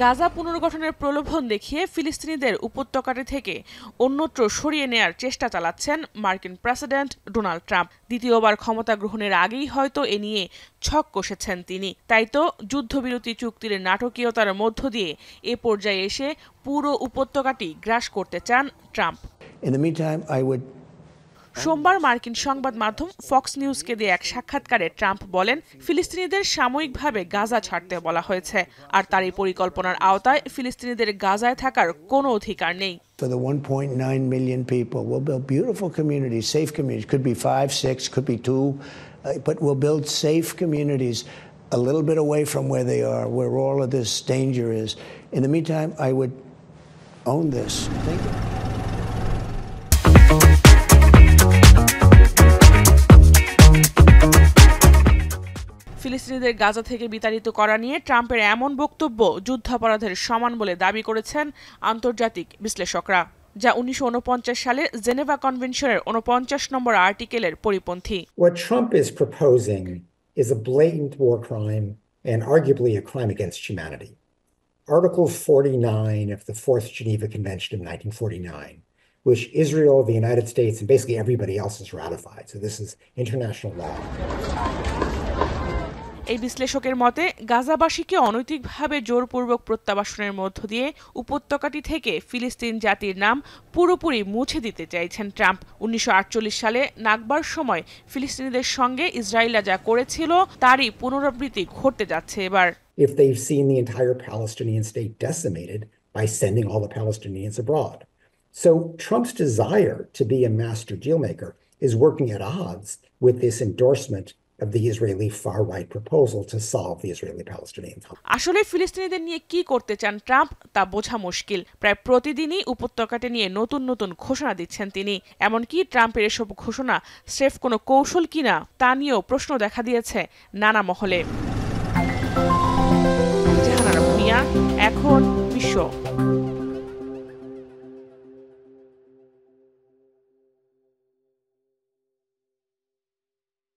গাজা পুনর্গঠনের প্রলোভন দেখিয়ে ফিলিস্তিনিদের উপত্যকাটি থেকে অন্যত্র সরিয়ে নেয়ার চেষ্টা চালাচ্ছেন মার্কিন প্রেসিডেন্ট ডোনাল্ড ট্রাম্প। দ্বিতীয়বার ক্ষমতা গ্রহণের আগেই হয়তো এ নিয়ে ছক কষেছেন তিনি। তাই তো যুদ্ধবিরতি চুক্তির নাটকীয়তার মধ্য দিয়ে এ পর্যায়ে এসে পুরো উপত্যকাটি গ্রাস করতে চান ট্রাম্প। সোমবার মার্কিন সংবাদ মাধ্যম ফক্স নিউজকে দিয়ে এক সাক্ষাৎকারে ট্রাম্প বলেন, ফিলিস্তিনিদের সাময়িকভাবে গাজা ছাড়তে বলা হয়েছে, আর তার এই পরিকল্পনার আওতায় ফিলিস্তিনিদের গাজায় থাকার কোনো অধিকার নেই। For the 1.9 million people, we'll build beautiful communities, safe communities. Could be 5, 6, could be 2, but we'll build safe communities a little bit away from where they are, where all of this danger is. In the meantime, I would own this. Thank you. ফিলিস্তিনিদের গাজা থেকে বিতাড়িত করা নিয়ে ট্রাম্পের এমন বক্তব্য যুদ্ধাপরাধের সমান বলে দাবি করেছেন আন্তর্জাতিক বিশ্লেষকরা, যা 1949 সালে জেনেভা কনভেনশনের 49 নম্বর আর্টিকেলের পরিপন্থী। What Trump is proposing is a blatant war crime and arguably a crime against humanity. Article 49 of the Fourth Geneva Convention of 1949, which Israel, the United States, and basically everybody else has ratified. So this is international law. এই বিশ্লেষকের মতে গাজাবাসীকে অনৈতিকভাবে জোরপূর্বক প্রত্যাবাসনের মধ্য দিয়ে উপত্যকাটি থেকে ফিলিস্তিন জাতির নাম পুরোপুরি মুছে দিতে চাইছেন ট্রাম্প। 1948 সালে নাকবার সময় ফিলিস্তিনিদের সঙ্গে ইসরায়েল যা করেছিল তারই পুনরাবৃত্তি ঘটতে যাচ্ছে এবার। If they've seen the entire Palestinian state decimated by sending all the Palestinians abroad. So Trump's desire to be a master dealmaker is working at odds with this endorsement of the Israeli far-right proposal to solve the Israeli-Palestinian conflict. আসলে ফিলিস্তিনিদের নিয়ে কি করতে চান Trump তা বোঝা মুশকিল। প্রায় প্রতিদিনই উপত্যকাটি নিয়ে নতুন নতুন ঘোষণা দিচ্ছেন তিনি। এমনকি ট্রাম্পের এসব ঘোষণা স্রেফ কোনো কৌশল কিনা তা নিয়েও প্রশ্ন দেখা দিয়েছে নানা মহলে। জাহানারা ভুঁইয়া, এখন বিশ্ব।